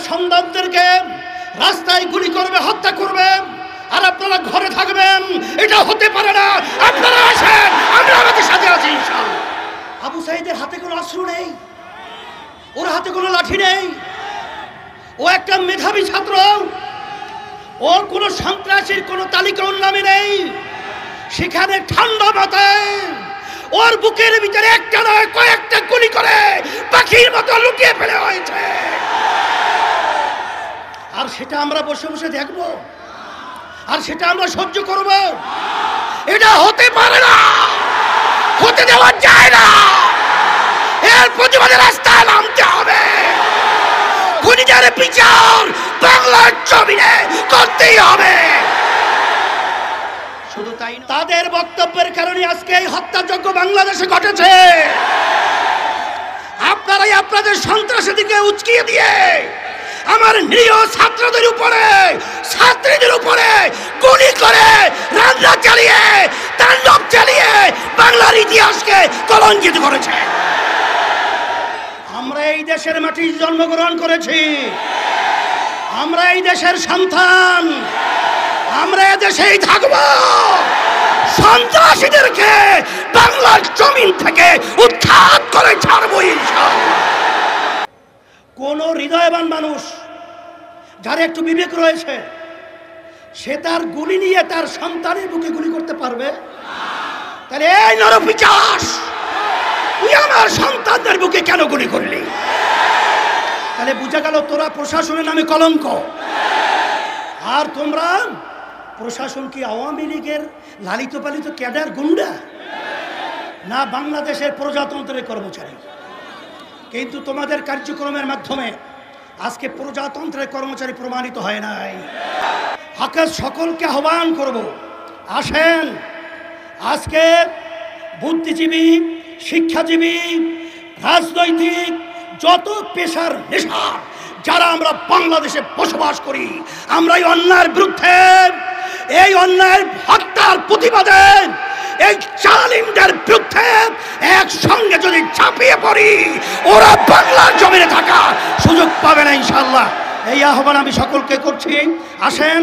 সন্তানদেরকে রাস্তায় গুলি করবে, হত্যা করবে, আর আপনারা ঘরে থাকবেন। এটা হতে পারে না। আপনারা আসেন, আমরা আমাদের সাথে আছি ইনশাআল্লাহ। আবু সাঈদের হাতে কোনো অস্ত্র নেই, ওর হাতে কোনো লাঠি নেই। ও একটা মেধাবী ছাত্র, ওর কোনো সন্ত্রাসীর কোনো তালিকা ওর নামে নেই। সেখানে ঠান্ডা মাথায় ওর বুকের ভিতরে একটা নয় কয়েকটা গুলি করে পাখির মতো লুকিয়ে ফেলে হয়েছে। আর সেটা আমরা বসে বসে দেখব, আর সেটা আমরা সহ্য করব? এটা হতে পারে না, হতে দেওয়া যায় না। এর প্রতিবাদে রাস্তায় নামতে হবে। খুনিদের বিচার বাংলার জমিনে করতেই হবে। শুধু তাই না, তাদের বক্তব্যের কারণে আজকে এই হত্যাযজ্ঞ বাংলাদেশে ঘটেছে। আপনারাই আপনাদের সন্ত্রাসীদেরকে উস্কিয়ে দিয়ে আমার নিরীহ ছাত্রদের উপরে, ছাত্রীদের উপরে গুলি করে, রান্না চালিয়ে, তাণ্ডব চালিয়ে বাংলার ইতিহাসকে কলঙ্কিত করেছে। আমরা এই দেশের মাটিতে জন্মগ্রহণ করেছি, আমরা এই দেশের সন্তান, আমরা এই দেশেই থাকব। সন্ত্রাসীদেরকে বাংলার জমিন থেকে উৎখাত করে ছাড়ব ইনশাআল্লাহ। কোন হৃদয়বান মানুষ যার একটু বিবেক রয়েছে, সে তার গুলি নিয়ে তার সন্তানের বুকে গুলি করতে পারবে? তাহলে এই নরপিশাচ, তুই আমার সন্তানদের বুকে কেন গুলি করলি? তাহলে বুঝা গেল তোরা প্রশাসনের নামে কলঙ্ক। আর তোমরা প্রশাসন কি আওয়ামী লীগের লালিত পালিত ক্যাডার গুন্ডা, না বাংলাদেশের প্রজাতন্ত্রের কর্মচারী? কিন্তু তোমাদের কার্যক্রমের মাধ্যমে আজকে প্রজাতন্ত্রের কর্মচারী প্রমাণিত হয় নাই। আকাশ সকলকে আহ্বান করব, আসেন আজকে বুদ্ধিজীবী, শিক্ষাজীবী, রাজনৈতিক যত পেশার নেশা যারা আমরা বাংলাদেশে বসবাস করি, আমরা এই অন্যায়ের বিরুদ্ধে, এই অন্যায়ের হত্যার প্রতিবাদে, এই জালিমদের বিরুদ্ধে একসঙ্গে যদি ঝাঁপিয়ে পড়ি, ওরা বাংলার জমিনে থাকার সুযোগ পাবে না ইনশাআল্লাহ। এই আহ্বান আমি সকলকে করছি, আসেন।